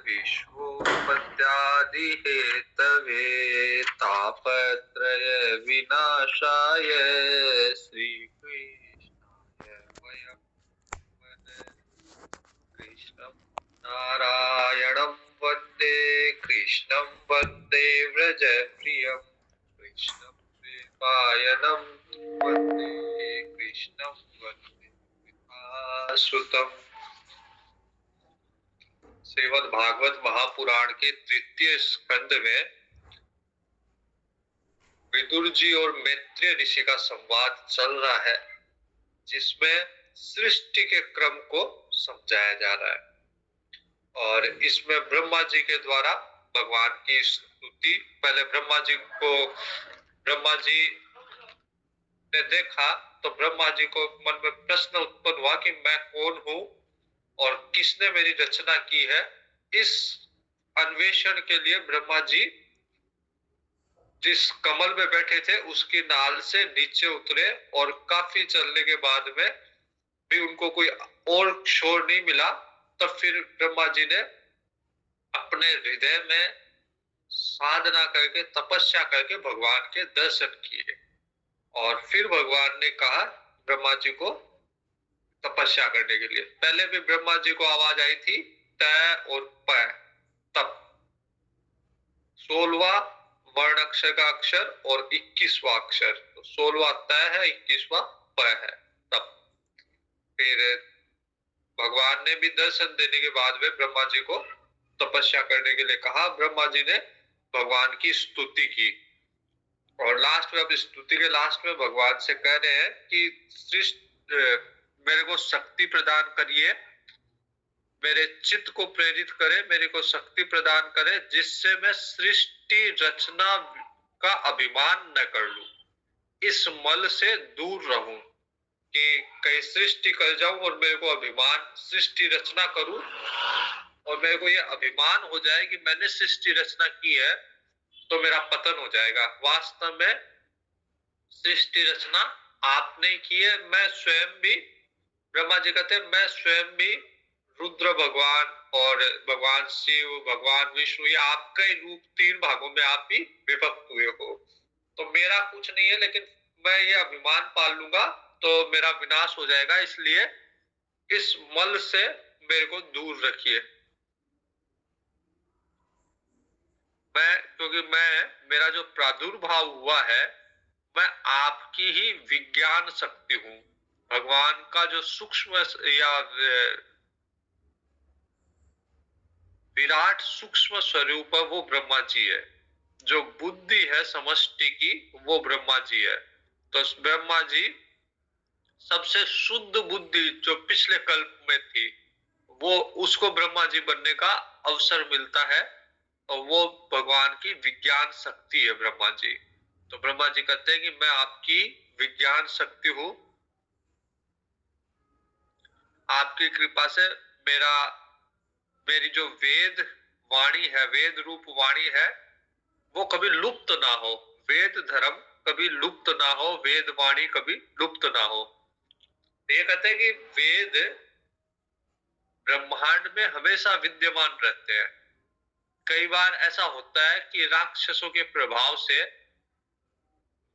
विश्वोपत्यादि Hathaway तापत्रय विनाशाय श्री कृष्णाय वयं कृष्णं नारायणं वन्दे कृष्णं वन्दे व्रजप्रियं कृष्णं प्रेमायणं वन्दे कृष्णं वन्दे विभासुतम्। श्रीमद् भागवत महापुराण के तृतीय स्कंद में विदुर जी और मैत्रेय ऋषि का संवाद चल रहा है, जिसमें सृष्टि के क्रम को समझाया जा रहा है। और इसमें ब्रह्मा जी के द्वारा भगवान की स्तुति, पहले ब्रह्मा जी ने देखा तो ब्रह्मा जी को मन में प्रश्न उत्पन्न हुआ कि मैं कौन हूं और किसने मेरी रचना की है। इस अन्वेषण के लिए ब्रह्मा जी जिस कमल में बैठे थे उसकी नाल से नीचे उतरे और काफी चलने के बाद में भी उनको कोई और शोर नहीं मिला। तब फिर ब्रह्मा जी ने अपने हृदय में साधना करके, तपस्या करके भगवान के दर्शन किए और फिर भगवान ने कहा ब्रह्मा जी को तपस्या करने के लिए। पहले भी ब्रह्मा जी को आवाज आई थी त और प, तप 16वां वर्ण अक्षर का अक्षर और 21वां अक्षर। तो 16वां त है, 21वां प है, तप। फिर भगवान ने भी दर्शन देने के बाद में ब्रह्मा जी को तपस्या करने के लिए कहा। ब्रह्मा जी ने भगवान की स्तुति की और लास्ट में, अब स्तुति के लास्ट में भगवान से कह रहे हैं कि मेरे को शक्ति प्रदान करिए, मेरे चित्त को प्रेरित करे, मेरे को शक्ति प्रदान करे, जिससे मैं सृष्टि रचना का अभिमान न कर लूं, इस मल से दूर रहूं कि कहीं सृष्टि कर जाऊं और मेरे को अभिमान, सृष्टि रचना करूं और मेरे को ये अभिमान हो जाए कि मैंने सृष्टि रचना की है, तो मेरा पतन हो जाएगा। वास्तव में सृष्टि रचना आपने की है। मैं स्वयं भी, ब्रह्मा जी कहते हैं, मैं स्वयं भी रुद्र भगवान और भगवान शिव, भगवान विष्णु, ये आपका ही रूप 3 भागों में आप ही विभक्त हुए हो। तो मेरा कुछ नहीं है, लेकिन मैं ये अभिमान पाल लूंगा तो मेरा विनाश हो जाएगा। इसलिए इस मल से मेरे को दूर रखिए। क्योंकि मेरा जो प्रादुर्भाव हुआ है, मैं आपकी ही विज्ञान शक्ति हूं। भगवान का जो सूक्ष्म या विराट सूक्ष्म स्वरूप है वो ब्रह्मा जी है। जो बुद्धि है समष्टि की वो ब्रह्मा जी है। तो ब्रह्मा जी सबसे शुद्ध बुद्धि जो पिछले कल्प में थी, वो उसको ब्रह्मा जी बनने का अवसर मिलता है और वो भगवान की विज्ञान शक्ति है ब्रह्मा जी। तो ब्रह्मा जी कहते हैं कि मैं आपकी विज्ञान शक्ति हूं, आपकी कृपा से मेरी जो वेद वाणी है, वेद रूप वाणी है, वो कभी लुप्त ना हो। वेद धर्म कभी लुप्त ना हो, वेद वाणी कभी लुप्त ना हो। ये कहते हैं कि वेद ब्रह्मांड में हमेशा विद्यमान रहते हैं। कई बार ऐसा होता है कि राक्षसों के प्रभाव से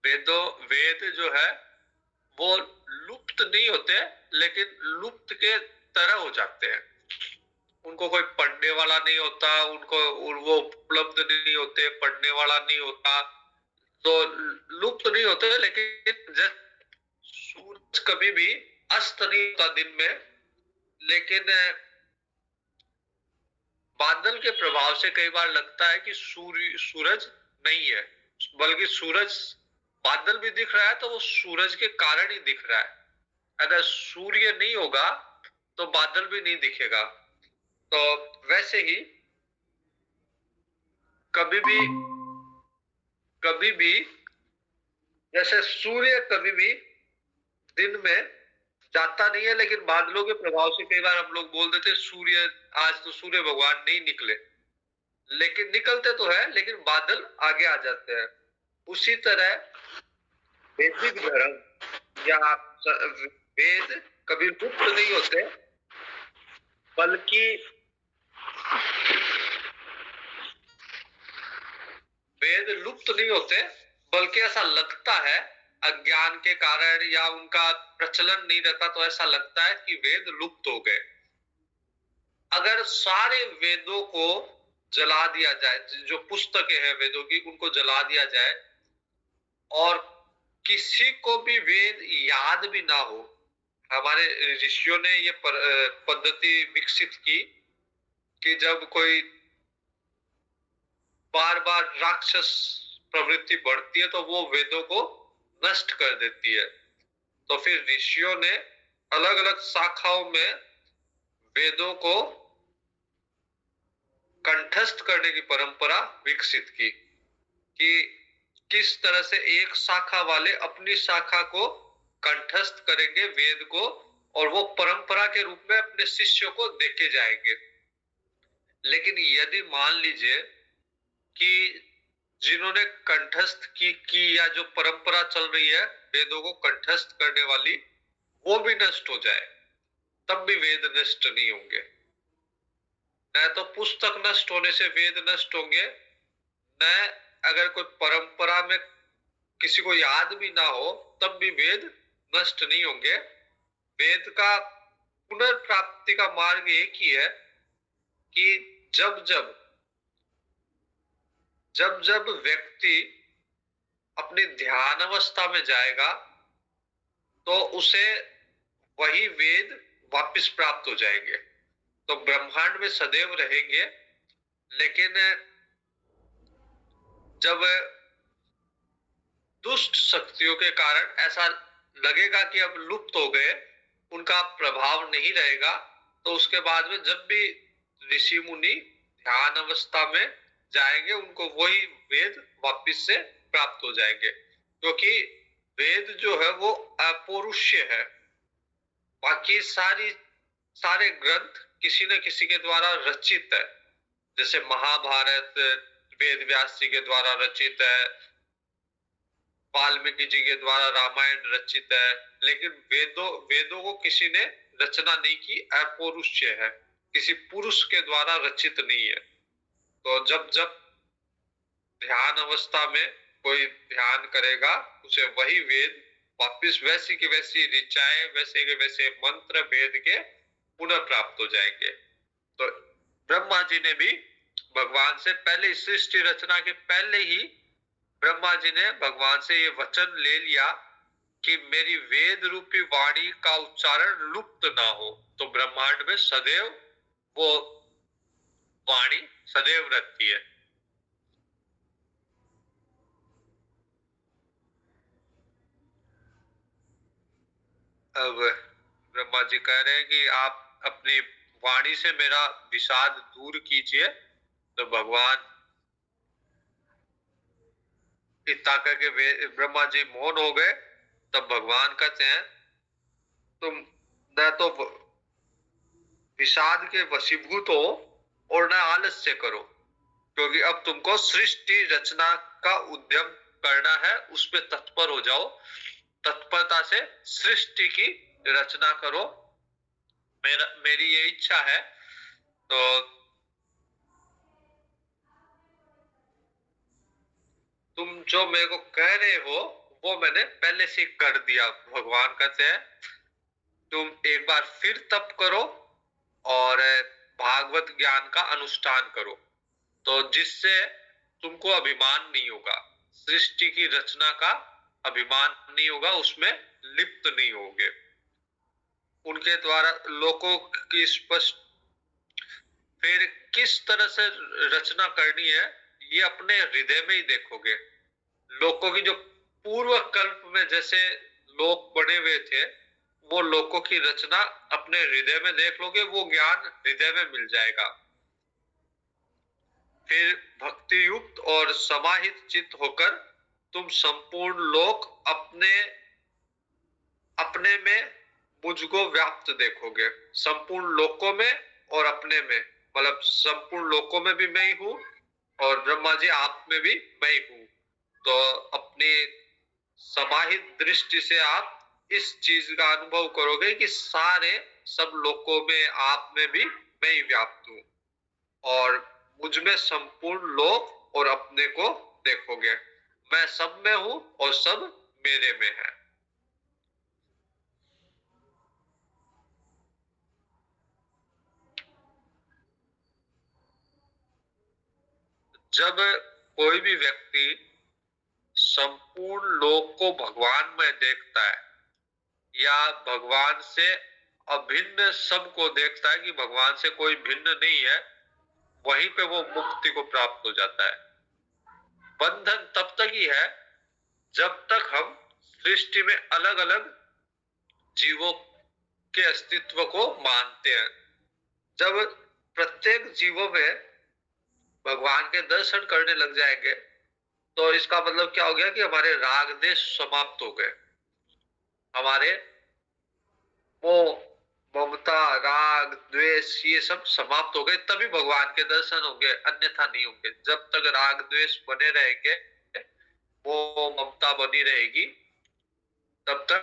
वेद जो है वो लुप्त नहीं होते, लेकिन लुप्त के तरह हो जाते हैं। उनको कोई पढ़ने वाला नहीं होता, उनको वो उपलब्ध नहीं होते, पढ़ने वाला नहीं होता, तो लुप्त नहीं होते। लेकिन सूरज कभी भी अस्त नहीं होता दिन में, लेकिन बादल के प्रभाव से कई बार लगता है कि सूरज नहीं है, बल्कि सूरज, बादल भी दिख रहा है तो वो सूरज के कारण ही दिख रहा है। अगर सूर्य नहीं होगा तो बादल भी नहीं दिखेगा। तो वैसे ही कभी भी जैसे सूर्य कभी भी दिन में जाता नहीं है, लेकिन बादलों के प्रभाव से कई बार हम लोग बोल देते सूर्य, आज तो सूर्य भगवान नहीं निकले, लेकिन निकलते तो है, लेकिन बादल आगे आ जाते हैं। उसी तरह वैदिक धर्म या वेद कभी लुप्त नहीं होते, बल्कि वेद लुप्त नहीं होते, बल्कि ऐसा लगता है अज्ञान के कारण या उनका प्रचलन नहीं रहता तो ऐसा लगता है कि वेद लुप्त हो गए। अगर सारे वेदों को जला दिया जाए, जो पुस्तकें हैं वेदों की उनको जला दिया जाए और किसी को भी वेद याद भी ना हो, हमारे ऋषियों ने ये पद्धति विकसित की कि जब कोई बार बार राक्षस प्रवृत्ति बढ़ती है तो वो वेदों को नष्ट कर देती है। तो फिर ऋषियों ने अलग अलग शाखाओं में वेदों को कंठस्थ करने की परंपरा विकसित की कि किस तरह से एक शाखा वाले अपनी शाखा को कंठस्थ करेंगे वेद को, और वो परंपरा के रूप में अपने शिष्यों को देके जाएंगे। लेकिन यदि मान लीजिए कि जिन्होंने कंठस्थ की या जो परंपरा चल रही है वेदों को कंठस्थ करने वाली, वो भी नष्ट हो जाए, तब भी वेद नष्ट नहीं होंगे। न तो पुस्तक नष्ट होने से वेद नष्ट होंगे, न अगर कोई परंपरा में किसी को याद भी ना हो तब भी वेद नष्ट नहीं होंगे। वेद का पुनर्प्राप्ति का मार्ग एक ही है कि जब जब व्यक्ति अपनी ध्यान अवस्था में जाएगा तो उसे वही वेद वापस प्राप्त हो जाएंगे। तो ब्रह्मांड में सदैव रहेंगे, लेकिन जब दुष्ट शक्तियों के कारण ऐसा लगेगा कि अब लुप्त हो गए, उनका प्रभाव नहीं रहेगा, तो उसके बाद में जब भी ऋषि मुनि ध्यान अवस्था में जाएंगे उनको वही वेद वापस से प्राप्त हो जाएंगे, क्योंकि वेद जो है वो अपौरुष्य है। बाकी सारे ग्रंथ किसी न किसी के द्वारा रचित है। जैसे महाभारत वेद व्यास जी के द्वारा रचित है, वाल्मीकि जी के द्वारा रामायण रचित है, लेकिन वेदों को किसी ने रचना नहीं की, अपौरुष्य है, किसी पुरुष के द्वारा रचित नहीं है। तो जब ध्यान अवस्था में कोई ध्यान करेगा उसे वही वेद वापिस वैसी की वैसी ऋचाएं, वैसे के वैसे मंत्र वेद के पुनः प्राप्त हो जाएंगे। तो ब्रह्मा जी ने भी भगवान से पहले, सृष्टि रचना के पहले ही ब्रह्मा जी ने भगवान से ये वचन ले लिया कि मेरी वेद रूपी वाणी का उच्चारण लुप्त ना हो। तो ब्रह्मांड में सदैव वो वाणी सदैव रहती है। अब ब्रह्मा जी कह रहे हैं कि आप अपनी वाणी से मेरा विषाद दूर कीजिए। तो भगवान इतना करके ब्रह्मा जी मौन हो गए। तब भगवान कहते हैं तुम न तो विषाद के वशीभूत हो और न आलस्य करो, क्योंकि अब तुमको सृष्टि रचना का उद्यम करना है, उसमें तत्पर हो जाओ। तत्परता से सृष्टि की रचना करो, मेरी ये इच्छा है। तो तुम जो मेरे को कह रहे हो वो मैंने पहले से कर दिया। भगवान कहते हैं तुम एक बार फिर तप करो और भागवत ज्ञान का अनुष्ठान करो, तो जिससे तुमको अभिमान नहीं होगा, सृष्टि की रचना का अभिमान नहीं होगा, उसमें लिप्त नहीं होगे। उनके द्वारा लोगों की स्पष्ट फिर किस तरह से रचना करनी है ये अपने हृदय में ही देखोगे। लोकों की जो पूर्व कल्प में जैसे लोक बने हुए थे, वो लोकों की रचना अपने हृदय में देख लोगे, वो ज्ञान हृदय में मिल जाएगा। फिर भक्ति युक्त और समाहित चित्त होकर तुम संपूर्ण लोक अपने में मुझको व्याप्त देखोगे। संपूर्ण लोकों में और अपने में, मतलब संपूर्ण लोकों में भी मैं ही हूं और ब्रह्मा जी आप में भी मैं ही हूं। तो अपनी समाहित दृष्टि से आप इस चीज का अनुभव करोगे कि सब लोकों में आप में भी मैं ही व्याप्त हूं और मुझ में संपूर्ण लोक और अपने को देखोगे। मैं सब में हूं और सब मेरे में है। जब कोई भी व्यक्ति संपूर्ण लोक को भगवान में देखता है या भगवान से अभिन्न सबको देखता है कि भगवान से कोई भिन्न नहीं है, वहीं पे वो मुक्ति को प्राप्त हो जाता है। बंधन तब तक ही है जब तक हम सृष्टि में अलग अलग जीवों के अस्तित्व को मानते हैं। जब प्रत्येक जीवों में भगवान के दर्शन करने लग जाएंगे तो इसका मतलब क्या हो गया कि हमारे राग देश समाप्त हो गए। हमारे मोह, ममता, राग, द्वेष ये सब समाप्त हो गए, तभी भगवान के दर्शन होंगे, अन्यथा नहीं होंगे। जब तक राग द्वेष बने रहेंगे, मोह ममता बनी रहेगी, तब तक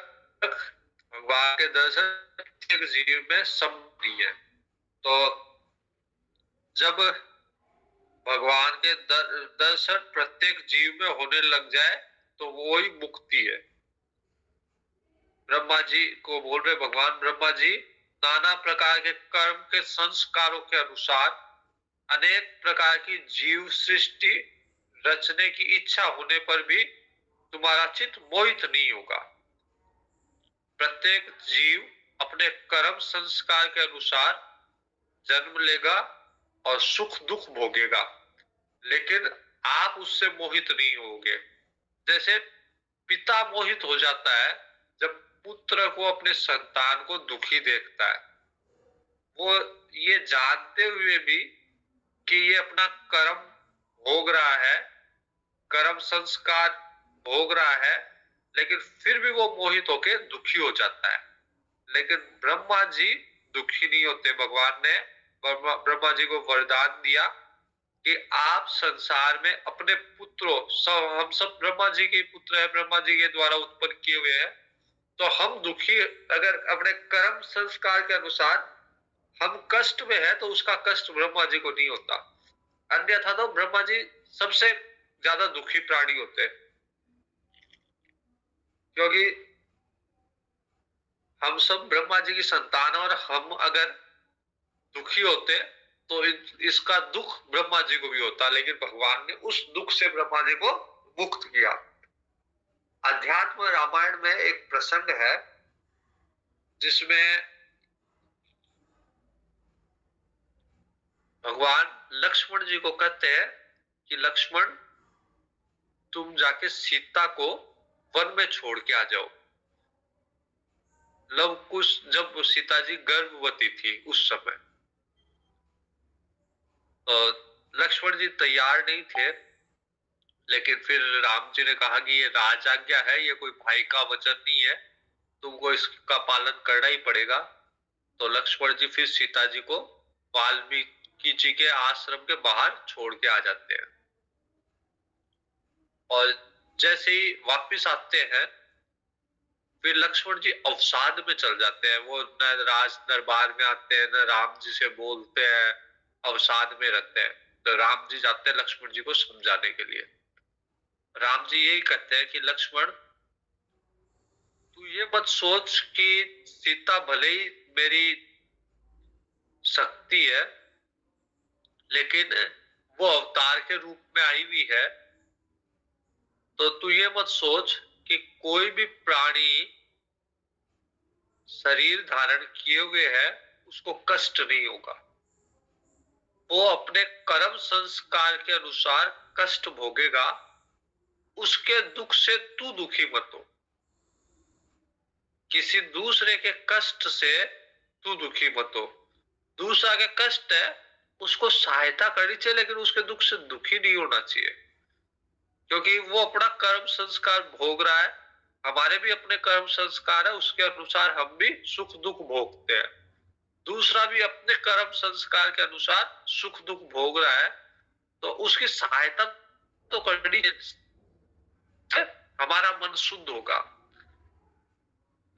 भगवान के दर्शन एक जीव में संभव नहीं है। तो जब भगवान के दर्शन प्रत्येक जीव में होने लग जाए तो वो ही मुक्ति है। ब्रह्मा जी को बोल रहे भगवान, ब्रह्मा जी नाना प्रकार के कर्म के संस्कारों के अनुसार अनेक प्रकार की जीव सृष्टि रचने की इच्छा होने पर भी तुम्हारा चित्त मोहित नहीं होगा। प्रत्येक जीव अपने कर्म संस्कार के अनुसार जन्म लेगा और सुख दुख भोगेगा, लेकिन आप उससे मोहित नहीं होगे। जैसे पिता मोहित हो जाता है जब पुत्र को अपने संतान को दुखी देखता है, वो ये जानते हुए भी कि ये अपना कर्म भोग रहा है, कर्म संस्कार भोग रहा है, लेकिन फिर भी वो मोहित होकर दुखी हो जाता है। लेकिन ब्रह्मा जी दुखी नहीं होते। भगवान ने ब्रह्मा जी को वरदान दिया कि आप संसार में अपने पुत्रों, हम सब ब्रह्मा जी के पुत्र हैं, ब्रह्मा जी के द्वारा उत्पन्न किए हुए हैं, तो हम दुखी अगर अपने कर्म संस्कार के अनुसार हम कष्ट में है तो उसका कष्ट ब्रह्मा जी को नहीं होता। अन्यथा तो ब्रह्मा जी सबसे ज्यादा दुखी प्राणी होते हैं, क्योंकि हम सब ब्रह्मा जी की संतान, और हम अगर दुखी होते तो इसका दुख ब्रह्मा जी को भी होता, लेकिन भगवान ने उस दुख से ब्रह्मा जी को मुक्त किया। अध्यात्म रामायण में एक प्रसंग है जिसमें भगवान लक्ष्मण जी को कहते हैं कि लक्ष्मण, तुम जाके सीता को वन में छोड़ के आ जाओ। लव कुश जब सीता जी गर्भवती थी उस समय, तो लक्ष्मण जी तैयार नहीं थे, लेकिन फिर राम जी ने कहा कि ये राज आज्ञा है, ये कोई भाई का वचन नहीं है, तुमको इसका पालन करना ही पड़ेगा। तो लक्ष्मण जी फिर सीता जी को वाल्मीकि जी के आश्रम के बाहर छोड़ के आ जाते हैं, और जैसे ही वापिस आते हैं फिर लक्ष्मण जी अवसाद में चल जाते हैं। वो न राज दरबार में आते हैं, न राम जी से बोलते हैं, अवसाद में रहते हैं। तो राम जी जाते हैं लक्ष्मण जी को समझाने के लिए। राम जी यही कहते हैं कि लक्ष्मण, तू ये मत सोच कि सीता भले ही मेरी शक्ति है, लेकिन वो अवतार के रूप में आई हुई है, तो तू ये मत सोच कि कोई भी प्राणी शरीर धारण किए हुए है उसको कष्ट नहीं होगा। वो अपने कर्म संस्कार के अनुसार कष्ट भोगेगा, उसके दुख से तू दुखी मत हो। किसी दूसरे के कष्ट से तू दुखी मत हो। दूसरा के कष्ट है उसको सहायता करनी चाहिए, लेकिन उसके दुख से दुखी नहीं होना चाहिए, क्योंकि वो अपना कर्म संस्कार भोग रहा है। हमारे भी अपने कर्म संस्कार है, उसके अनुसार हम भी सुख दुख भोगते हैं। दूसरा भी अपने कर्म संस्कार के अनुसार सुख दुख भोग रहा है, तो उसकी सहायता तो करनी है, हमारा मन शुद्ध होगा।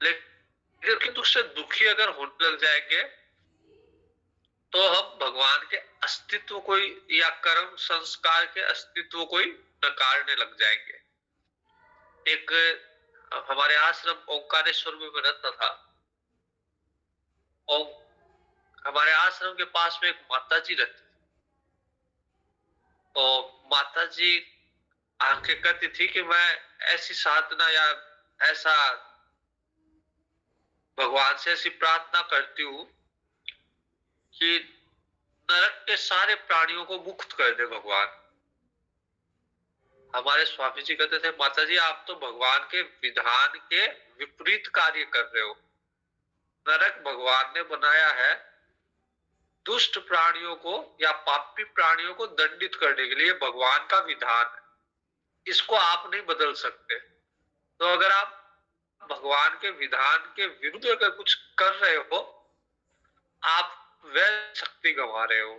लेकिन दुख से दुखी अगर होने लग जाएंगे तो हम भगवान के अस्तित्व को या कर्म संस्कार के अस्तित्व को ही नकारने लग जाएंगे। एक हमारे आश्रम ओंकारेश्वर में रहता था, और हमारे आश्रम के पास में एक माता जी रहती थी। और माता जी आके कहती थी कि मैं ऐसी साधना या ऐसा भगवान से ऐसी प्रार्थना करती हूँ कि नरक के सारे प्राणियों को मुक्त कर दे भगवान। हमारे स्वामी जी कहते थे, माता जी आप तो भगवान के विधान के विपरीत कार्य कर रहे हो। नरक भगवान ने बनाया है दुष्ट प्राणियों को या पापी प्राणियों को दंडित करने के लिए, भगवान का विधान है, इसको आप नहीं बदल सकते। तो अगर आप भगवान के विधान के विरुद्ध अगर कुछ कर रहे हो, आप वह शक्ति गंवा रहे हो।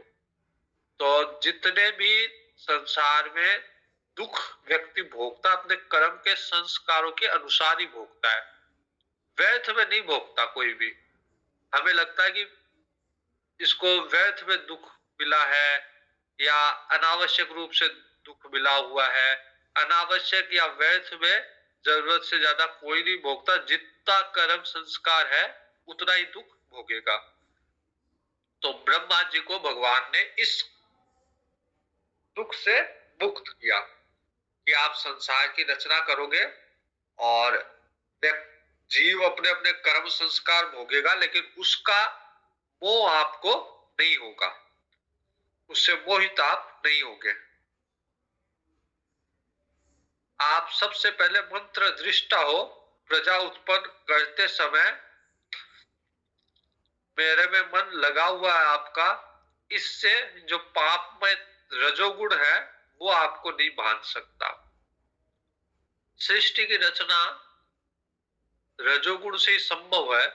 तो जितने भी संसार में दुख व्यक्ति भोगता अपने कर्म के संस्कारों के अनुसार ही भोगता है, व्यर्थ में नहीं भोगता कोई भी। हमें लगता है कि इसको व्यर्थ में दुख मिला है या अनावश्यक रूप से दुख मिला हुआ है। अनावश्यक या व्यर्थ में जरूरत से ज्यादा कोई नहीं भोगता। जितना कर्म संस्कार है उतना ही दुख भोगेगा। तो ब्रह्मा जी को भगवान ने इस दुख से मुक्त किया कि आप संसार की रचना करोगे और जीव अपने अपने कर्म संस्कार भोगेगा, लेकिन उसका मोह आपको नहीं होगा, उससे मोहित आप नहीं होगे। आप सबसे पहले मंत्र दृष्टा हो। प्रजा उत्पन्न करते समय मेरे में मन लगा हुआ है आपका, इससे जो पाप में रजोगुण है वो आपको नहीं बांध सकता। सृष्टि की रचना रजोगुण से ही संभव है,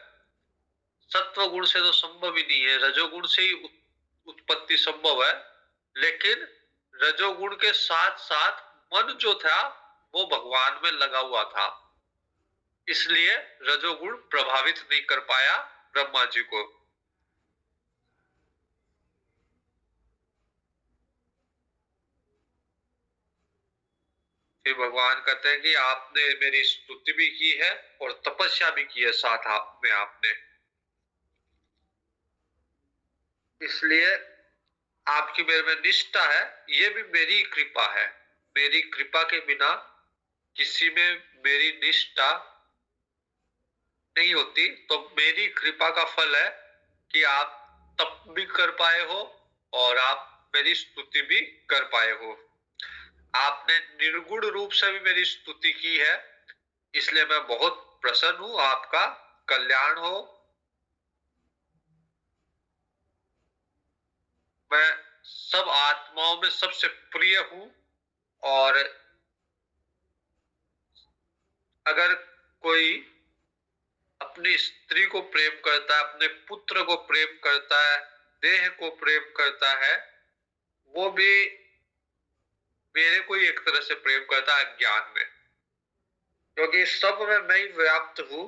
सत्व गुण से तो संभव ही नहीं है। रजोगुण से ही उत्पत्ति संभव है, लेकिन रजोगुण के साथ साथ मन जो था वो भगवान में लगा हुआ था, इसलिए रजोगुण प्रभावित नहीं कर पाया ब्रह्मा जी को। फिर भगवान कहते हैं कि आपने मेरी स्तुति भी की है और तपस्या भी की है साथ आप में आपने, इसलिए आपकी मेरे में निष्ठा है, ये भी मेरी कृपा है। मेरी कृपा के बिना किसी में मेरी निष्ठा नहीं होती। तो मेरी कृपा का फल है कि आप तप भी कर पाए हो और आप मेरी स्तुति भी कर पाए हो। आपने निर्गुण रूप से भी मेरी स्तुति की है, इसलिए मैं बहुत प्रसन्न हूं। आपका कल्याण हो। मैं सब आत्माओं में सबसे प्रिय हूं, और अगर कोई अपनी स्त्री को प्रेम करता है, अपने पुत्र को प्रेम करता है, देह को प्रेम करता है, वो भी मेरे को ही एक तरह से प्रेम करता है अज्ञान में, क्योंकि सब में मैं ही व्याप्त हूं।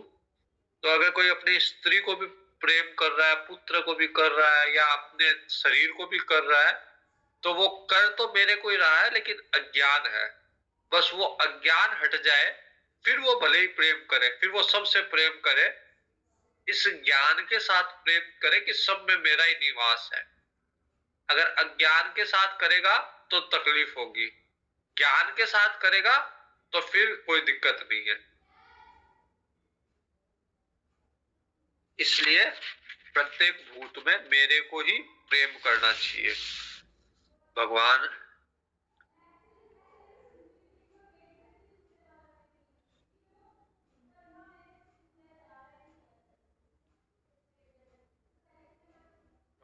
तो अगर कोई अपनी स्त्री को भी प्रेम कर रहा है, पुत्र को भी कर रहा है, या अपने शरीर को भी कर रहा है, तो वो कर तो मेरे को ही रहा है, लेकिन अज्ञान है। बस वो अज्ञान हट जाए, फिर वो भले ही प्रेम करे, फिर वो सबसे प्रेम करे, इस ज्ञान के साथ प्रेम करे कि सब में मेरा ही निवास है। अगर अज्ञान के साथ करेगा तो तकलीफ होगी, ज्ञान के साथ करेगा तो फिर कोई दिक्कत नहीं है। इसलिए प्रत्येक भूत में मेरे को ही प्रेम करना चाहिए। भगवान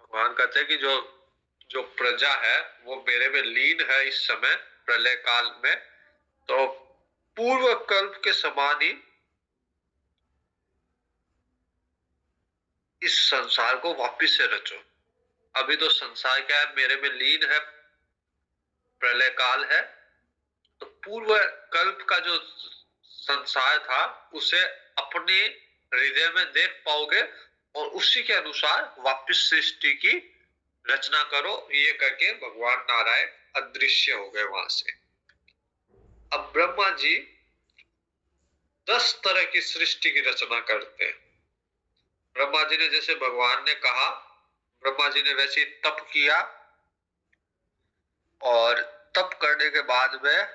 भगवान कहते हैं कि जो जो प्रजा है वो मेरे में लीन है इस समय प्रलय काल में, तो पूर्व कल्प के समान ही इस संसार को वापिस से रचो। अभी तो संसार क्या है, मेरे में लीन है, प्रलय काल है, तो पूर्व कल्प का जो संसार था उसे अपने हृदय में देख पाओगे और उसी के अनुसार वापिस सृष्टि की रचना करो, ये करके भगवान नारायण अदृश्य हो गए वहां से। अब ब्रह्मा जी 10 तरह की सृष्टि की रचना करते हैं। ब्रह्मा जी ने, जैसे भगवान ने कहा, ब्रह्मा जी ने वैसे ही तप किया, और तप करने के बाद में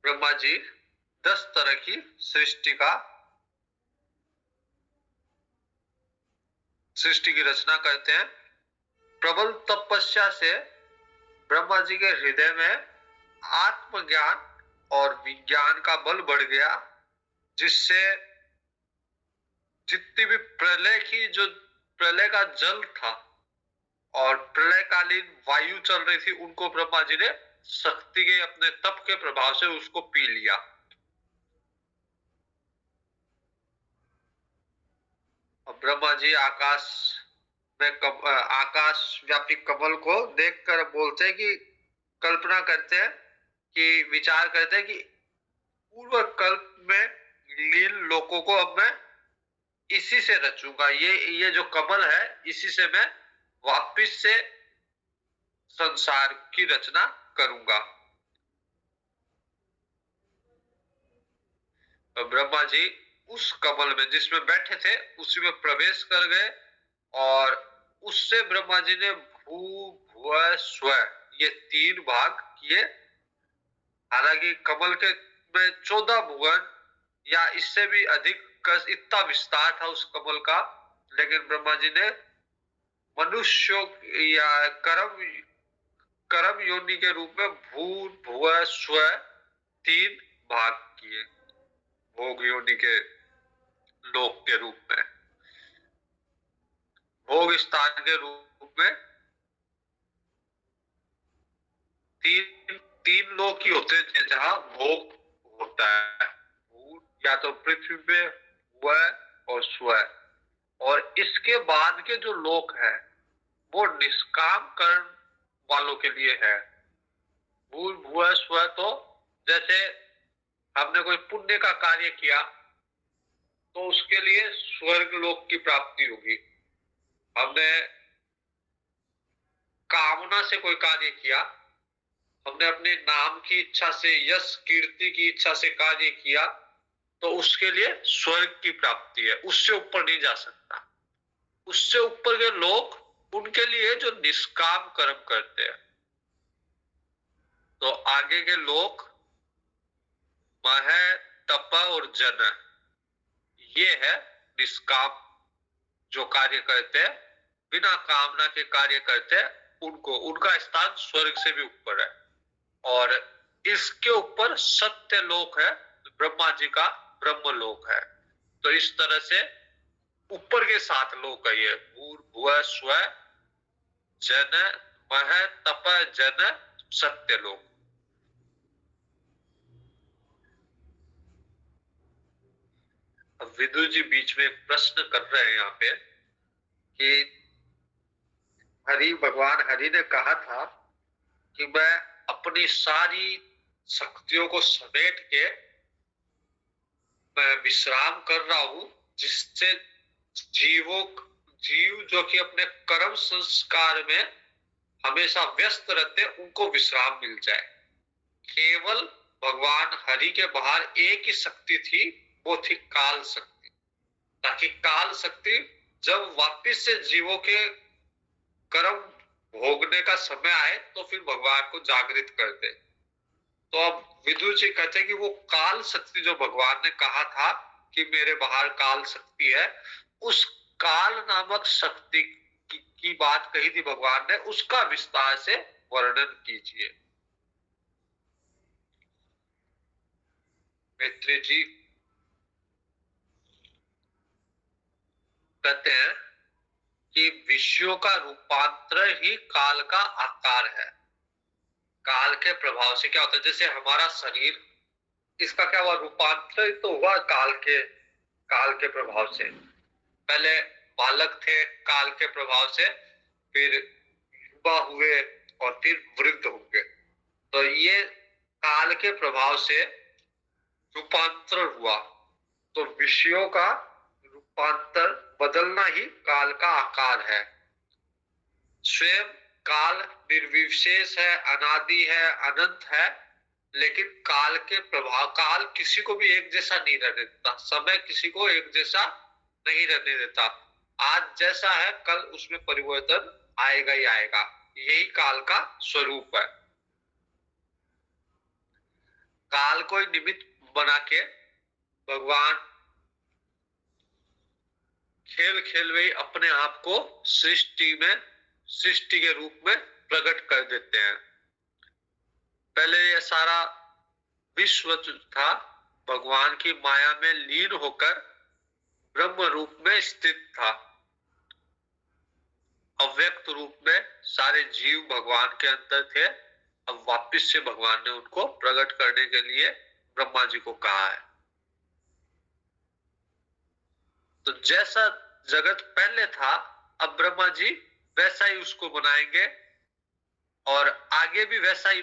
ब्रह्मा जी 10 तरह की सृष्टि की रचना करते हैं। प्रबल तपस्या से ब्रह्मा जी के हृदय में आत्मज्ञान और विज्ञान का बल बढ़ गया, जिससे जितनी भी प्रलय का जल था और प्रलयकालीन वायु चल रही थी, उनको ब्रह्मा जी ने शक्ति के अपने तप के प्रभाव से उसको पी लिया। और ब्रह्मा जी आकाश व्यापी कमल को देखकर बोलते हैं कि, कल्पना करते हैं कि, विचार करते हैं कि पूर्व कल्प में लीन लोकों को अब मैं इसी से रचूंगा। ये जो कमल है, इसी से मैं वापिस से संसार की रचना करूंगा। तो ब्रह्मा जी उस कमल में जिसमें बैठे थे, उसी में प्रवेश कर गए, और उससे ब्रह्मा जी ने भू भुव स्व ये 3 भाग किए। हालांकि कमल के में 14 भुवन या इससे भी अधिक इतना विस्तार था उस कमल का, लेकिन ब्रह्मा जी ने मनुष्यों या कर्म योनि के रूप में भू भुव स्व 3 भाग किए, भोग योनि के लोक के रूप में, भोग स्थान के रूप में। तीन लोक ही होते हैं जहां भोग होता है, या तो पृथ्वी पे, वह और स्व। और इसके बाद के जो लोक है वो निष्काम कर्म वालों के लिए है। भूल भुव स्व तो जैसे हमने कोई पुण्य का कार्य किया तो उसके लिए स्वर्ग लोक की प्राप्ति होगी। हमने कामना से कोई कार्य किया, हमने अपने नाम की इच्छा से, यश कीर्ति की इच्छा से कार्य किया, तो उसके लिए स्वर्ग की प्राप्ति है, उससे ऊपर नहीं जा सकता। उससे ऊपर के लोग उनके लिए जो निष्काम कर्म करते हैं। तो आगे के लोग मह, तप और जन, ये है निष्काम जो कार्य करते हैं, बिना कामना के कार्य करते हैं, उनका स्थान स्वर्ग से भी ऊपर है। और इसके ऊपर सत्य लोक है, ब्रह्मा जी का ब्रह्म लोक है। तो इस तरह से ऊपर के 7 लोक है ये, भूर्भुव स्व जन मह तप जन सत्य लोक। अब विदुर जी बीच में एक प्रश्न कर रहे हैं यहाँ पे कि भगवान हरि ने कहा था कि मैं अपनी सारी शक्तियों को समेट के मैं विश्राम कर रहा हूं, जिससे जीव जो कि अपने कर्म संस्कार में हमेशा व्यस्त रहते, उनको विश्राम मिल जाए। केवल भगवान हरि के बाहर एक ही शक्ति थी, वो थी काल शक्ति, ताकि काल शक्ति जब वापिस से जीवों के कर्म भोगने का समय आए तो फिर भगवान को जागृत कर दे। तो अब विदुर जी कहते हैं कि वो काल शक्ति जो भगवान ने कहा था कि मेरे बाहर काल शक्ति है, उस काल नामक शक्ति की बात कही थी भगवान ने, उसका विस्तार से वर्णन कीजिए। मैत्री जी कहते हैं कि विषयों का रूपांतर ही काल का आकार है। काल के प्रभाव से क्या होता है, जैसे हमारा शरीर, इसका क्या हुआ, रूपांतर तो हुआ काल के प्रभाव से। पहले बालक थे काल के प्रभाव से, फिर युवा हुए और फिर वृद्ध होंगे। तो ये काल के प्रभाव से रूपांतर हुआ। तो विषयों का रूपांतर बदलना ही काल का आकार है। स्वयं काल निर्विशेष है, अनादि है, अनंत है, लेकिन काल के प्रभाव, काल किसी को भी एक जैसा नहीं रहने देता, समय किसी को एक जैसा नहीं रहने देता। आज जैसा है कल उसमें परिवर्तन आएगा ही आएगा, यही काल का स्वरूप है। काल को निमित्त बना के भगवान खेल खेल में ही अपने आप को सृष्टि के रूप में प्रकट कर देते हैं। पहले यह सारा विश्व था भगवान की माया में लीन होकर ब्रह्म रूप में स्थित था। अव्यक्त रूप में सारे जीव भगवान के अंदर थे। अब वापिस से भगवान ने उनको प्रकट करने के लिए ब्रह्मा जी को कहा है। तो जैसा जगत पहले था, अब ब्रह्मा जी वैसा ही उसको बनाएंगे और आगे भी वैसा ही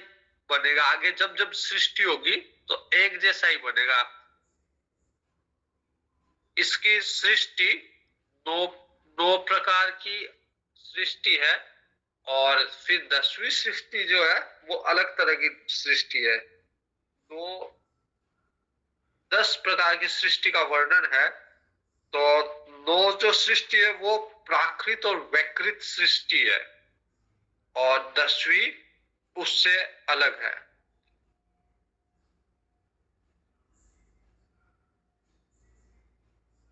बनेगा। आगे जब जब सृष्टि होगी तो एक जैसा ही बनेगा। इसकी सृष्टि नौ प्रकार की सृष्टि है और फिर 10वीं सृष्टि जो है वो अलग तरह की सृष्टि है। तो 10 प्रकार की सृष्टि का वर्णन है। तो 9 जो सृष्टि है वो प्राकृत और वैकृत सृष्टि है और 10वीं उससे अलग है।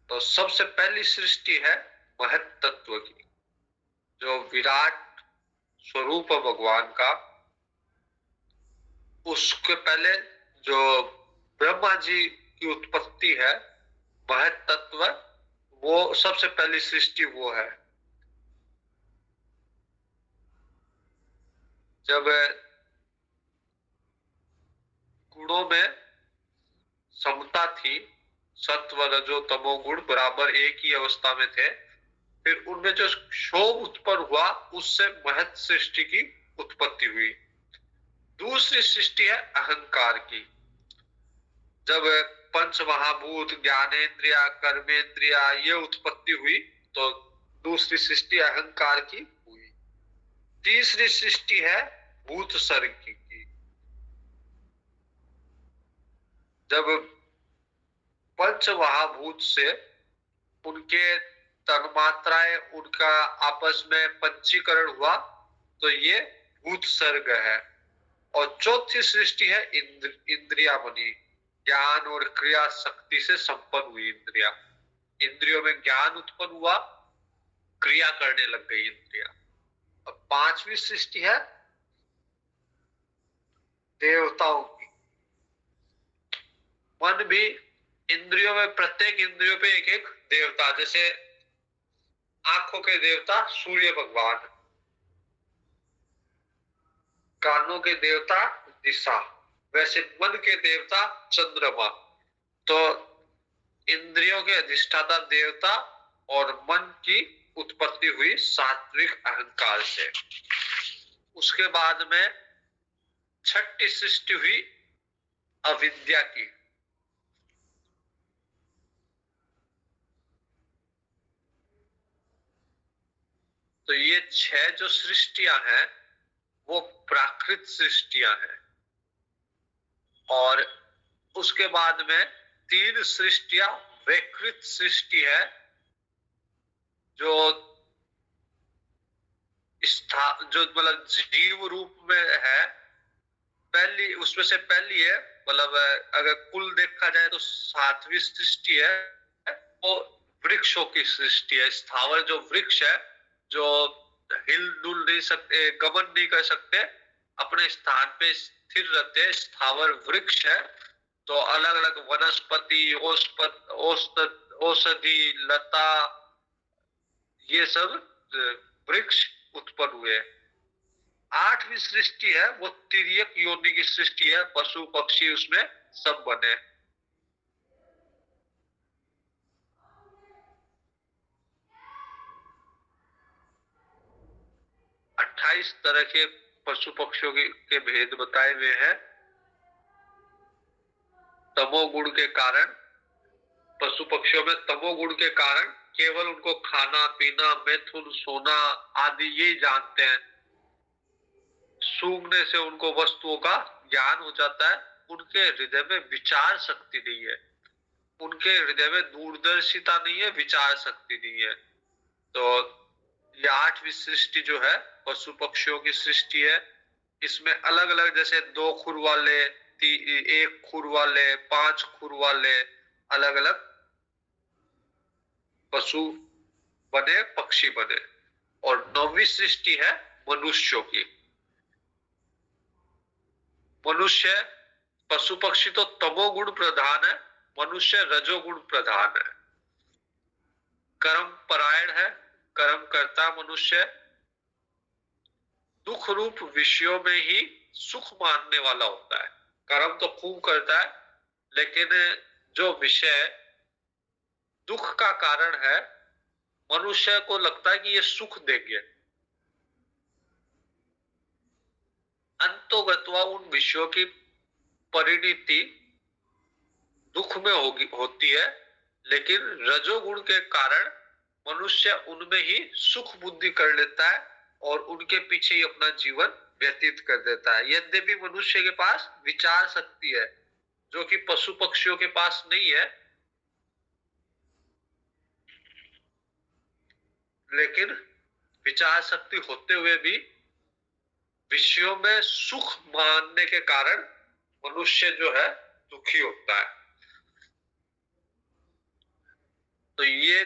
तो सबसे पहली सृष्टि है महत तत्व की, जो विराट स्वरूप है भगवान का। उसके पहले जो ब्रह्मा जी की उत्पत्ति है, महत तत्व, वो सबसे पहली सृष्टि वो है। जब गुणों में समता थी, सत्व रजो तमो गुण बराबर एक ही अवस्था में थे, फिर उनमें जो क्षोभ उत्पन्न हुआ उससे महत सृष्टि की उत्पत्ति हुई। दूसरी सृष्टि है अहंकार की। जब पंच महाभूत, ज्ञानेन्द्रिया, कर्मेंद्रिया ये उत्पत्ति हुई तो दूसरी सृष्टि अहंकार की हुई। तीसरी सृष्टि है भूत सर्ग की। जब पंच महाभूत से उनके तन्मात्राएं, उनका आपस में पंचीकरण हुआ तो ये भूत सर्ग है। और चौथी सृष्टि है इंद्रिया बनी, ज्ञान और क्रिया शक्ति से संपन्न हुई इंद्रिया। इंद्रियों में ज्ञान उत्पन्न हुआ, क्रिया करने लग गई इंद्रिया। और 5वीं सृष्टि है देवताओं की। मन भी, इंद्रियों में प्रत्येक इंद्रियों पे एक एक देवता, जैसे आंखों के देवता सूर्य भगवान, कानों के देवता दिशा, वैसे मन के देवता चंद्रमा। तो इंद्रियों के अधिष्ठाता देवता और मन की उत्पत्ति हुई सात्विक अहंकार से। उसके बाद में छठी सृष्टि हुई अविद्या की। तो ये 6 जो सृष्टियां हैं वो प्राकृत सृष्टियां हैं। और उसके बाद में 3 सृष्टियां वैकृत सृष्टि है, जो जो मतलब जीव रूप में है। पहली उसमें से पहली है, मतलब अगर कुल देखा जाए तो 7वीं सृष्टि है, वो वृक्षों की सृष्टि है। स्थावर जो वृक्ष है, जो हिल डुल नहीं सकते, गमन नहीं कर सकते, अपने स्थान पे स्थिर रहते, स्थावर वृक्ष है। तो अलग अलग वनस्पति, औषधि, लता, ये सब वृक्ष उत्पन्न हुए। 8वीं सृष्टि है वो तिर्यक योनि की सृष्टि है, पशु पक्षी उसमें सब बने। अट्ठाईस तरह के पशु पक्षियों के भेद बताए हुए हैं। तमोगुण के कारण पशु पक्षियों में तमोगुण के कारण केवल उनको खाना पीना, मैथुन, सोना आदि ये जानते हैं। सूंघने से उनको वस्तुओं का ज्ञान हो जाता है। उनके हृदय में विचार शक्ति नहीं है, उनके हृदय में दूरदर्शिता नहीं है, विचार शक्ति नहीं है। तो ये 8वीं सृष्टि जो है पशु पक्षियों की सृष्टि है। इसमें अलग अलग, जैसे 2 खुर वाले, 1 खुर वाले, 5 खुर वाले, अलग अलग पशु बने, पक्षी बने। और 9वीं सृष्टि है मनुष्यों की। मनुष्य, पशु पक्षी तो तमोगुण प्रधान है, मनुष्य रजोगुण प्रधान है। कर्म परायण है, कर्म करता मनुष्य, दुख रूप विषयों में ही सुख मानने वाला होता है। कर्म तो खूब करता है, लेकिन जो विषय दुख का कारण है, मनुष्य को लगता है कि ये सुख देंगे। अंतोगत्वा उन विषयों की परिणति दुख में होती है, लेकिन रजोगुण के कारण मनुष्य उनमें ही सुख बुद्धि कर लेता है और उनके पीछे ही अपना जीवन व्यतीत कर देता है। यद्यपि मनुष्य के पास विचार शक्ति है, जो कि पशु पक्षियों के पास नहीं है, लेकिन विचार शक्ति होते हुए भी विषयों में सुख मानने के कारण मनुष्य जो है दुखी होता है। तो ये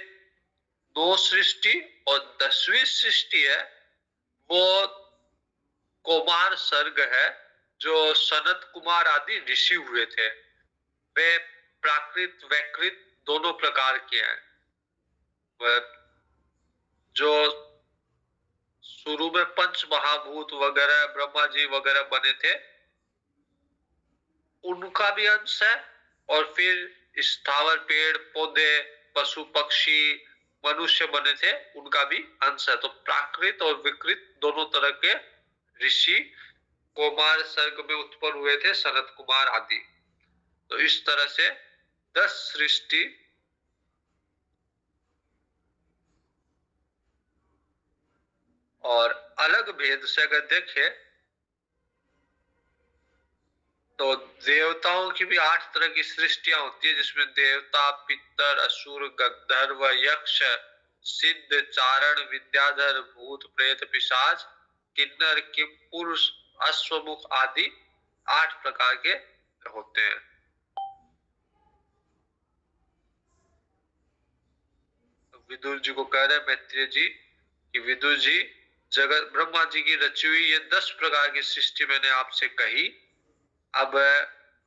9 सृष्टि और 10वीं सृष्टि है वो कुमार सर्ग है, जो सनत कुमार आदि ऋषि हुए थे। वे प्राकृत वैकृत दोनों प्रकार के हैं। जो शुरू में पंच महाभूत वगैरह, ब्रह्मा जी वगैरह बने थे, उनका भी अंश है। और फिर स्थावर, पेड़ पौधे, पशु पक्षी, मनुष्य बने थे, उनका भी अंश है। तो प्राकृत और विकृत दोनों तरह के ऋषि कुमार सर्ग में उत्पन्न हुए थे, सनत कुमार आदि। तो इस तरह से 10 सृष्टि और अलग भेद से अगर देखें तो देवताओं की भी 8 तरह की सृष्टियां होती है, जिसमें देवता, पितर, असुर, गंधर्व, यक्ष, सिद्ध, चारण, विद्याधर, भूत, प्रेत, पिशाच, किन्नर, किम पुरुष, अश्वमुख आदि 8 प्रकार के होते हैं। विदुर जी को कह रहे मैत्रेय जी कि विदुर जी, जगत ब्रह्मा जी की रची हुई ये 10 प्रकार की सृष्टि मैंने आपसे कही। अब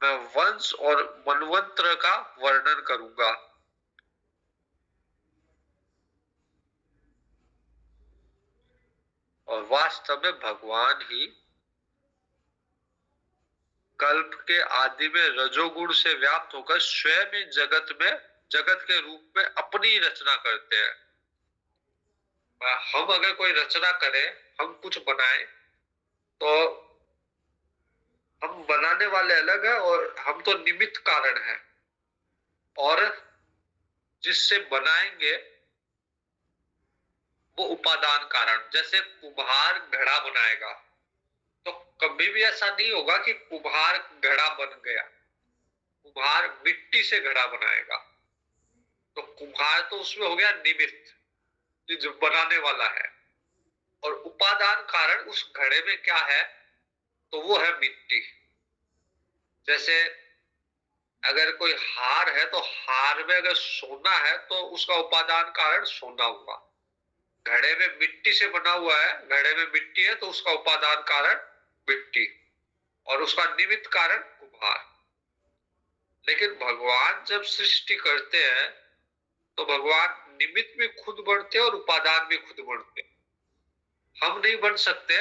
मैं वंश और मनवंत्र का वर्णन करूंगा। और वास्तव में भगवान ही कल्प के आदि में रजोगुण से व्याप्त होकर स्वयं ही जगत के रूप में अपनी रचना करते हैं। हम अगर कोई रचना करें, हम कुछ बनाए, तो हम बनाने वाले अलग है और हम तो निमित्त कारण है। और जिससे बनाएंगे वो उपादान कारण। जैसे कुम्हार घड़ा बनाएगा, तो कभी भी ऐसा नहीं होगा कि कुम्हार घड़ा बन गया। कुम्हार मिट्टी से घड़ा बनाएगा, तो कुम्हार तो उसमें हो गया निमित्त, जो बनाने वाला है। और उपादान कारण उस घड़े में क्या है, तो वो है मिट्टी। जैसे अगर कोई हार है, तो हार में अगर सोना है तो उसका उपादान कारण सोना हुआ। घड़े में मिट्टी से बना हुआ है, घड़े में मिट्टी है, तो उसका उपादान कारण मिट्टी और उसका निमित्त कारण कुम्हार। लेकिन भगवान जब सृष्टि करते हैं तो भगवान निमित्त भी खुद बनते और उपादान भी खुद बनते। हम नहीं बन सकते।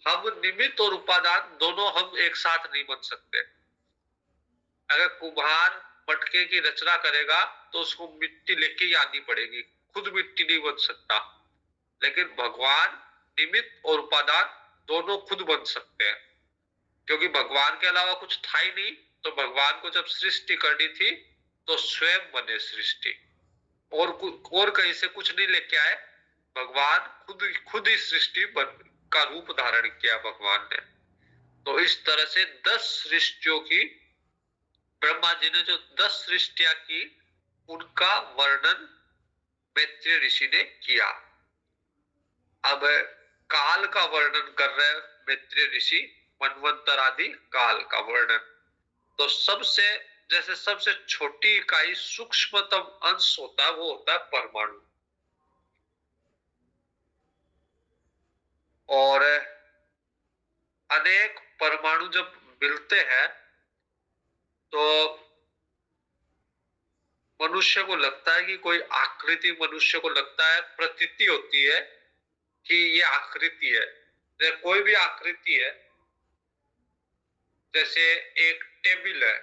हम निमित्त और उपादान दोनों हम एक साथ नहीं बन सकते। अगर कुम्हार मटके की रचना करेगा तो उसको मिट्टी लेके ही आनी पड़ेगी, खुद मिट्टी नहीं बन सकता। लेकिन भगवान निमित्त और उपादान दोनों खुद बन सकते हैं, क्योंकि भगवान के अलावा कुछ था ही नहीं। तो भगवान को जब सृष्टि करनी थी तो स्वयं बने सृष्टि, और कहीं से कुछ नहीं लेके आए। भगवान खुद ही सृष्टि का रूप धारण किया भगवान ने। तो इस तरह से 10 सृष्टियों की, ब्रह्मा जी ने जो 10 सृष्टियां की, उनका वर्णन मैत्रेय ऋषि ने किया। अब काल का वर्णन कर रहे मैत्रेय ऋषि, मनवंतर आदि काल का वर्णन। तो सबसे छोटी इकाई, सूक्ष्मतम अंश होता है, वो होता है परमाणु। और अनेक परमाणु जब मिलते हैं तो मनुष्य को लगता है कि कोई आकृति, मनुष्य को लगता है, प्रतीति होती है कि ये आकृति है। कोई भी आकृति है, जैसे एक टेबल है।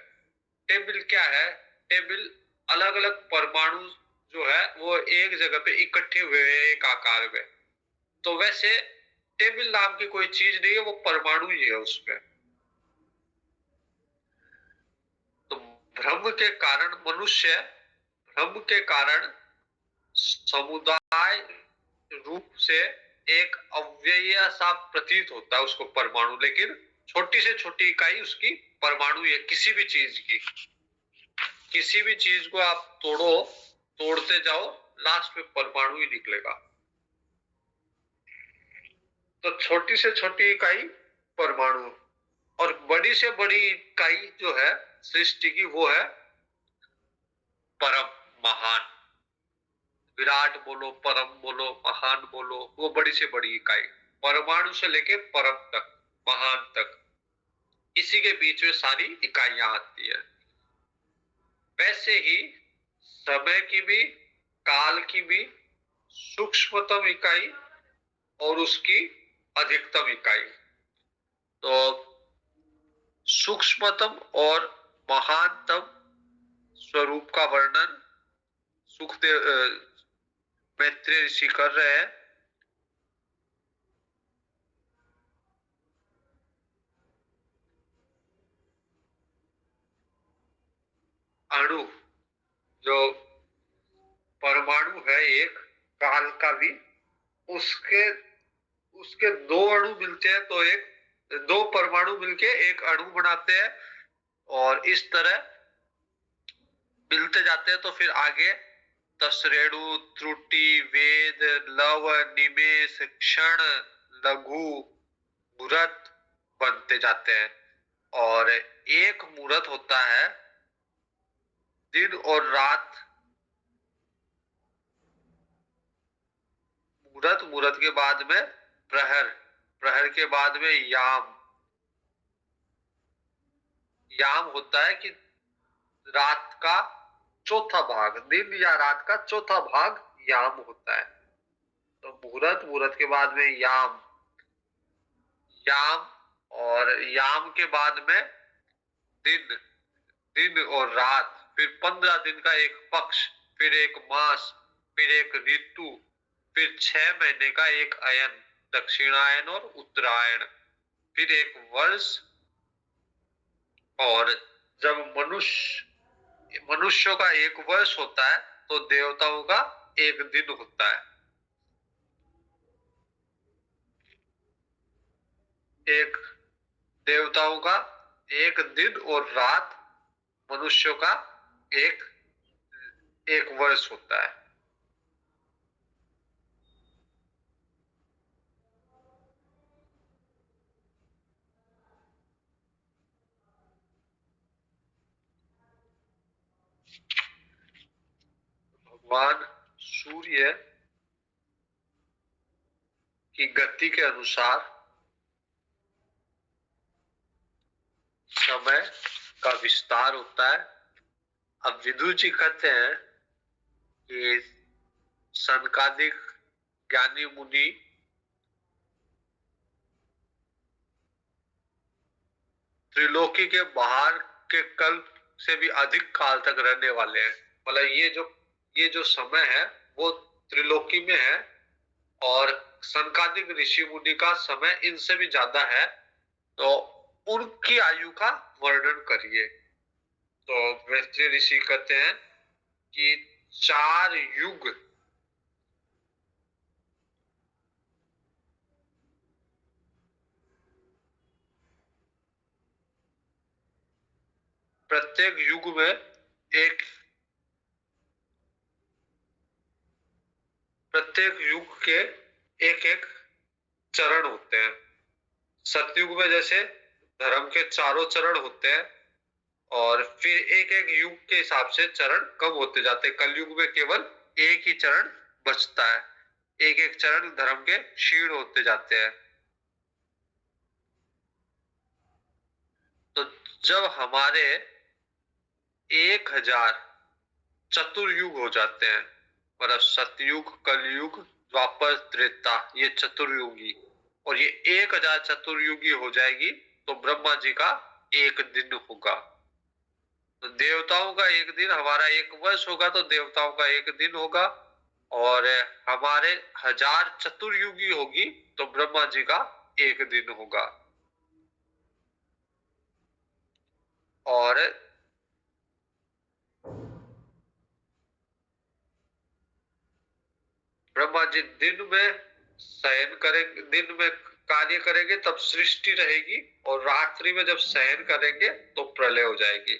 टेबल क्या है? टेबल अलग अलग परमाणु जो है वो एक जगह पे इकट्ठे हुए हैं एक आकार में। तो वैसे टेबल नाम की कोई चीज नहीं है, वो परमाणु ही है उसमें। तो भ्रम के कारण मनुष्य, भ्रम के कारण समुदाय रूप से एक अव्यय सा प्रतीत होता है उसको परमाणु, लेकिन छोटी से छोटी इकाई उसकी परमाणु है। किसी भी चीज की, किसी भी चीज को आप तोड़ते जाओ, लास्ट में परमाणु ही निकलेगा। तो छोटी से छोटी इकाई परमाणु, और बड़ी से बड़ी इकाई जो है सृष्टि की, वो है परम, महान। विराट बोलो, परम बोलो, महान बोलो, वो बड़ी से बड़ी इकाई, परमाणु से लेके परम तक, महान तक, इसी के बीच में सारी इकाइयां आती है। वैसे ही समय की भी, काल की भी सूक्ष्मतम इकाई और उसकी अधिकतम इकाई। तो सूक्ष्मतम और महानतम स्वरूप का वर्णन सुखदेव, मैत्रेय ऋषि कर रहे हैं। अणु, जो परमाणु है एक, काल का भी, उसके उसके दो अणु मिलते हैं तो एक, दो परमाणु मिलके एक अणु बनाते हैं, और इस तरह मिलते जाते हैं। तो फिर आगे तसरेणु, त्रुटि, वेद, लव, निमेष, क्षण, लघु, मुहूर्त बनते जाते हैं। और एक मुहूर्त होता है दिन और रात। मुहूर्त, मुहूर्त के बाद में प्रहर, प्रहर के बाद में याम। याम होता है कि रात का चौथा भाग, दिन या रात का चौथा भाग याम होता है। तो मुहूर्त, मुहूर्त के बाद में याम, याम, और याम के बाद में दिन, दिन और रात, फिर 15 दिन का एक पक्ष, फिर एक मास, फिर एक ऋतु, फिर 6 महीने का एक अयन, दक्षिणायन और उत्तरायण, फिर एक वर्ष। और जब मनुष्यों का एक वर्ष होता है तो देवताओं का एक दिन होता है। एक देवताओं का एक दिन और रात, मनुष्यों का एक एक वर्ष होता है। भगवान सूर्य की गति के अनुसार समय का विस्तार होता है। अब विदुर जी कहते हैं कि सनकादिक ज्ञानी मुनि त्रिलोकी के बाहर के कल्प से भी अधिक काल तक रहने वाले हैं। मतलब ये जो समय है वो त्रिलोकी में है, और सनकादिक ऋषि मुनि का समय इनसे भी ज्यादा है। तो उनकी आयु का वर्णन करिए। तो मैत्री ऋषि कहते हैं कि 4 युग प्रत्येक युग में एक प्रत्येक युग के एक एक चरण होते हैं। सतयुग में जैसे धर्म के चारों चरण होते हैं और फिर एक एक युग के हिसाब से चरण कम होते जाते हैं। कलयुग में केवल एक ही चरण बचता है, एक एक चरण धर्म के क्षीण होते जाते हैं। तो जब हमारे 1000 चतुर्युग हो जाते हैं, मतलब सतयुग, कलयुग, द्वापर, त्रेता, ये चतुर्युगी, और ये 1000 चतुर्युगी हो जाएगी तो ब्रह्मा जी का एक दिन होगा। तो देवताओं का एक दिन, हमारा एक वर्ष होगा तो देवताओं का एक दिन होगा, और हमारे 1000 चतुर्युगी होगी तो ब्रह्मा जी का एक दिन होगा। और ब्रह्मा जी दिन में शयन करेंगे, दिन में कार्य करेंगे तब सृष्टि रहेगी, और रात्रि में जब शयन करेंगे तो प्रलय हो जाएगी।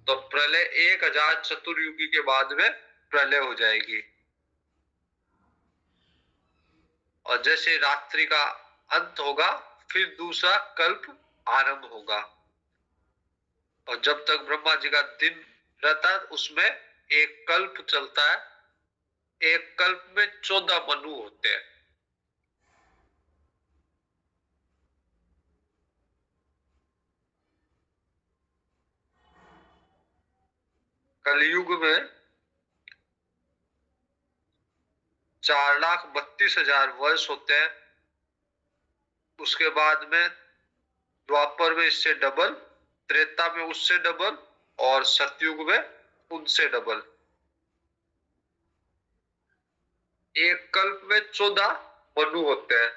तो प्रलय 1000 चतुर्युगी के बाद में प्रलय हो जाएगी। और जैसे रात्रि का अंत होगा फिर दूसरा कल्प आरंभ होगा। और जब तक ब्रह्मा जी का दिन रहता है उसमें एक कल्प चलता है। एक कल्प में 14 मनु होते हैं। कलयुग में 4,32,000 वर्ष होते हैं। उसके बाद में द्वापर में इससे डबल, त्रेता में उससे डबल, और सतयुग में उनसे डबल। एक कल्प में 14 मनु होते हैं।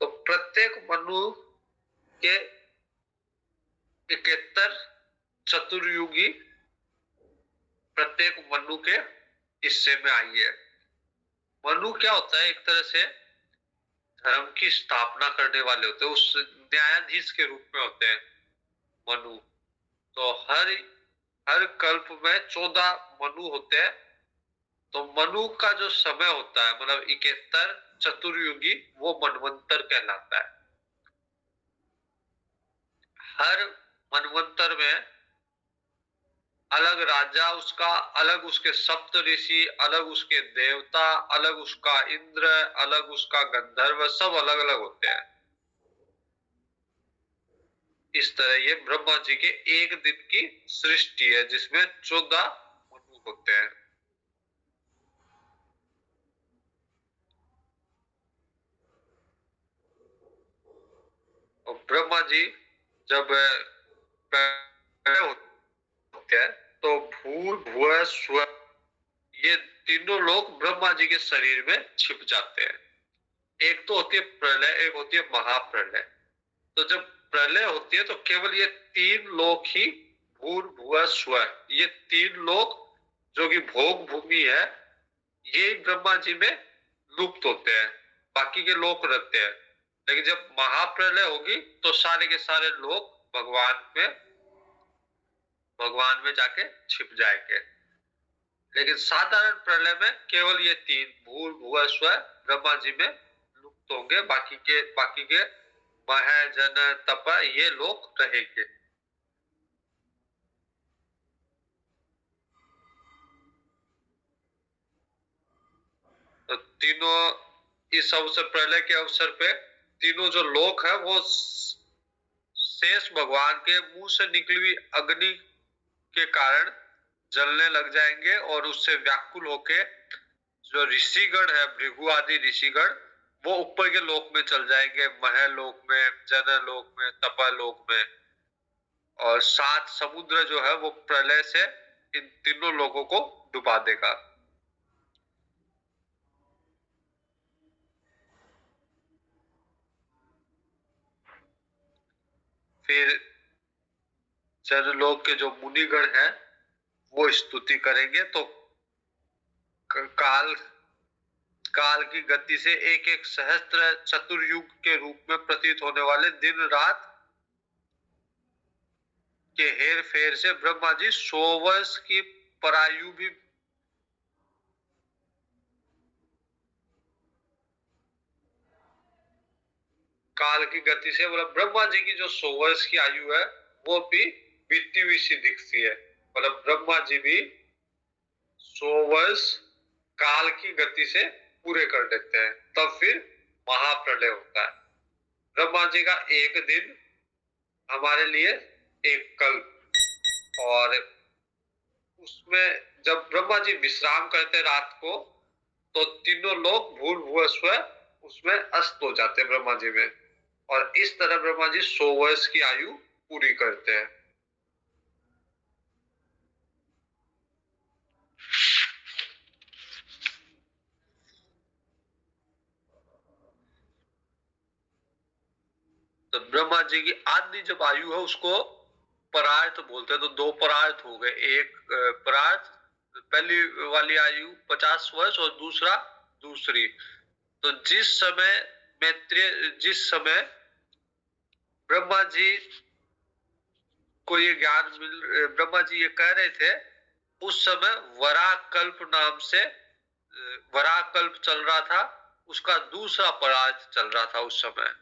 तो प्रत्येक मनु के 71 चतुर्युगी प्रत्येक मनु के हिस्से में आई है। मनु क्या होता है? एक तरह से धर्म की स्थापना करने वाले होते हैं, उस न्यायाधीश के रूप में होते हैं मनु। तो हर हर कल्प में 14 मनु होते हैं। तो मनु का जो समय होता है, मतलब 71 चतुर्युगी, वो मनवंतर कहलाता है। हर मनवंतर में अलग राजा उसका, अलग उसके सप्त ऋषि, अलग उसके देवता, अलग उसका इंद्र, अलग उसका गंधर्व, सब अलग अलग होते हैं। इस तरह ये ब्रह्मा जी के एक दिन की सृष्टि है जिसमें 14 मनु होते हैं। और ब्रह्मा जी जब पैदा होते हैं तो भूर भुव स्व, ये तीनों लोग ब्रह्मा जी के शरीर में छिप जाते हैं। एक तो होती है प्रलय, एक होती है महाप्रलय। तो जब प्रलय होती है तो केवल ये 3 लोक ही, भूर भुव स्व, ये 3 लोक जो कि भोग भूमि है, ये ब्रह्मा जी में लुप्त होते हैं, बाकी के लोक रहते हैं। लेकिन जब महाप्रलय होगी तो सारे के सारे लोग भगवान में जाके छिप जाएंगे। लेकिन साधारण प्रलय में केवल ये 3 भूर भुव स्व ब्रह्मा जी में लुप्त होंगे, बाकी के मह जन तप ये लोग रहेंगे। तो तीनों इस अवसर, प्रलय के अवसर पे तीनों जो लोक है वो शेष भगवान के मुंह से निकली हुई अग्नि के कारण जलने लग जाएंगे, और उससे व्याकुल होके जो ऋषिगण है, भृगु आदि ऋषिगण, वो ऊपर के लोक में चल जाएंगे, मह लोक में, जन लोक में, तप लोक में। और 7 समुद्र जो है वो प्रलय से इन तीनों लोगों को डुबा देगा। फिर जनलोक के जो मुनिगण हैं वो स्तुति करेंगे। तो काल काल की गति से एक एक सहस्त्र चतुर्युग के रूप में प्रतीत होने वाले दिन रात के हेर फेर से ब्रह्मा जी 100 वर्ष की परायु भी काल की गति से मतलब ब्रह्मा जी की जो 100 वर्ष की आयु है वो भी बीती हुई सी दिखती है। मतलब ब्रह्मा जी भी 100 वर्ष काल की गति से पूरे कर देते हैं, तब फिर महाप्रलय होता है। ब्रह्मा जी का एक दिन हमारे लिए एक कल्प। और उसमें जब ब्रह्मा जी विश्राम करते रात को तो तीनों लोग भूल भुवस्व उसमें अस्त हो जाते ब्रह्मा जी में। और इस तरह ब्रह्मा जी 100 वर्ष की आयु पूरी करते हैं। तो ब्रह्मा जी की आदि जब आयु है उसको परार्थ बोलते हैं। तो दो परार्थ हो गए, एक परार्थ पहली वाली आयु 50 वर्ष और दूसरा दूसरी। तो जिस समय ब्रह्मा जी को ये ज्ञान ब्रह्मा जी ये कह रहे थे उस समय वराकल्प नाम से वराकल्प चल रहा था, उसका दूसरा परार्थ चल रहा था उस समय।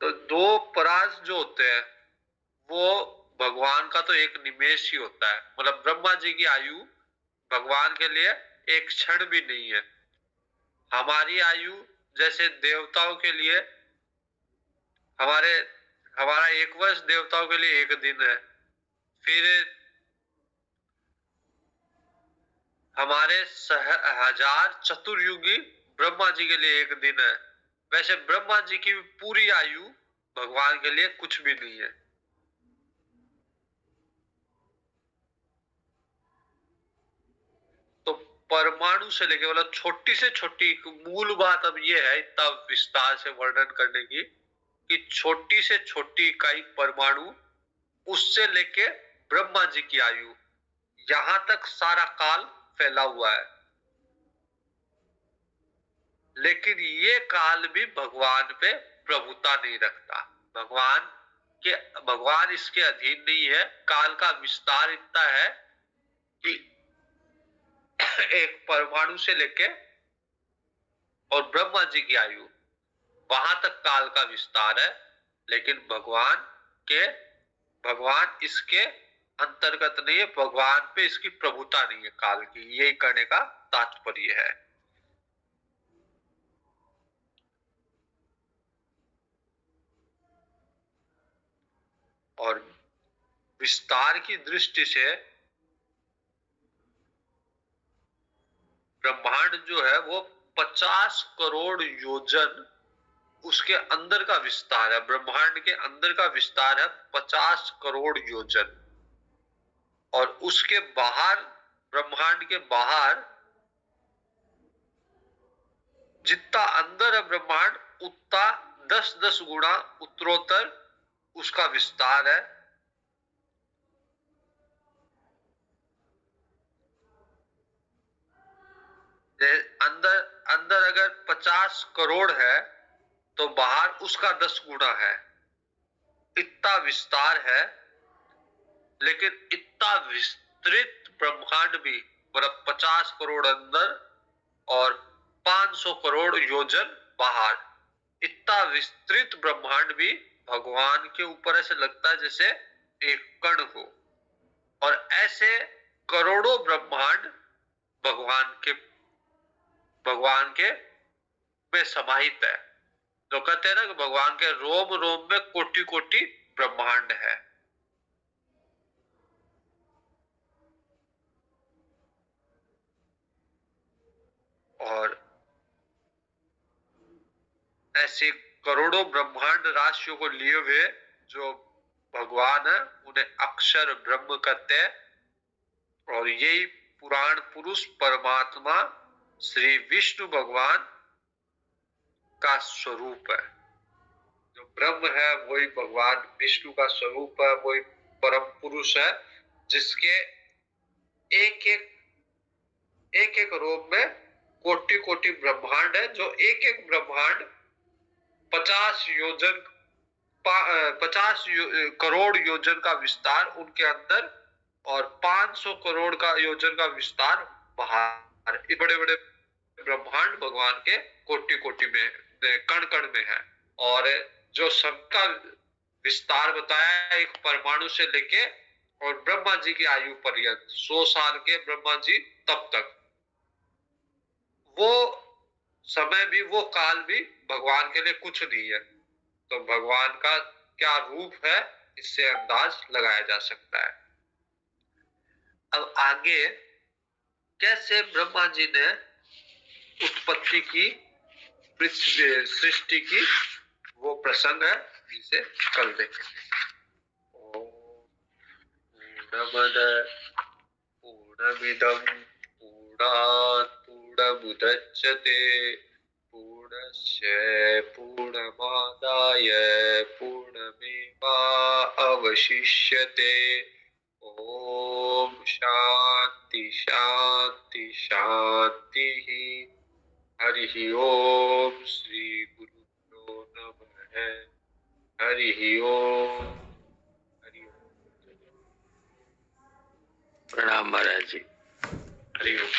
तो दो परार्थ जो होते हैं वो भगवान का तो एक निमेष ही होता है। मतलब ब्रह्मा जी की आयु भगवान के लिए एक क्षण भी नहीं है। हमारी आयु जैसे देवताओं के लिए हमारे हमारा एक वर्ष देवताओं के लिए एक दिन है। फिर हमारे 1000 चतुर्युगी ब्रह्मा जी के लिए एक दिन है। वैसे ब्रह्मा जी की पूरी आयु भगवान के लिए कुछ भी नहीं है। तो परमाणु से लेके मतलब छोटी से छोटी मूल बात अब ये है इतना विस्तार से वर्णन करने की कि छोटी से छोटी इकाई परमाणु उससे लेके ब्रह्मा जी की आयु यहां तक सारा काल फैला हुआ है। लेकिन ये काल भी भगवान पे प्रभुता नहीं रखता। भगवान इसके अधीन नहीं है। काल का विस्तार इतना है कि एक परमाणु से लेके और ब्रह्मा जी की आयु वहां तक काल का विस्तार है। लेकिन भगवान इसके अंतर्गत नहीं है। भगवान पे इसकी प्रभुता नहीं है काल की। यही करने का तात्पर्य है। और विस्तार की दृष्टि से ब्रह्मांड जो है वो 50 करोड़ योजन उसके अंदर का विस्तार है। ब्रह्मांड के अंदर का विस्तार है 50 करोड़ योजन। और उसके बाहर ब्रह्मांड के बाहर जितना अंदर है ब्रह्मांड उतना 10-10 गुना उत्तरोत्तर उसका विस्तार है। अंदर अंदर अगर 50 करोड़ है तो बाहर उसका 10 गुना है। इतना विस्तार है। लेकिन इतना विस्तृत ब्रह्मांड भी मतलब 50 करोड़ अंदर और 500 करोड़ योजन बाहर, इतना विस्तृत ब्रह्मांड भी भगवान के ऊपर ऐसे लगता है जैसे एक कण हो। और ऐसे करोड़ों ब्रह्मांड भगवान के में समाहित है। तो कहते हैं ना कि भगवान के रोम रोम में कोटि कोटि ब्रह्मांड है। और ऐसे करोड़ों ब्रह्मांड राशियों को लिए हुए जो भगवान है उन्हें अक्षर ब्रह्म कहते हैं। और यही पुराण पुरुष परमात्मा श्री विष्णु भगवान का स्वरूप है। जो ब्रह्म है वही भगवान विष्णु का स्वरूप है, वही परम पुरुष है, जिसके एक एक रूप में कोटि कोटि ब्रह्मांड है। जो एक एक ब्रह्मांड 50 योजन 50 करोड़ योजन का विस्तार उनके अंदर और 500 करोड़ का योजन का विस्तार बाहर। बड़े बड़े ब्रह्मांड भगवान के कोटि कोटि में, कण कण में है। और जो सबका विस्तार बताया है एक परमाणु से लेके और ब्रह्मा जी की आयु पर्यंत 100 साल के ब्रह्मा जी तब तक, वो समय भी वो काल भी भगवान के लिए कुछ नहीं है। तो भगवान का क्या रूप है इससे अंदाज लगाया जा सकता है। अब आगे कैसे ब्रह्मा जी ने उत्पत्ति की, पृथ्वी सृष्टि की, वो प्रसंग है जिसे कल देखेंगे। पूर्णमद पूर्णमिदं पूर्णात् पूर्णमुदच्यते पूर्णस्य पूर्णमादाय पूर्णमेवावशिष्यते। ओम शांति शांति शांति। हरि ओम श्री गुरुभ्यो नमः। हरि ओम। हरि ओम। प्रणाम महाराज जी। हरि ओम।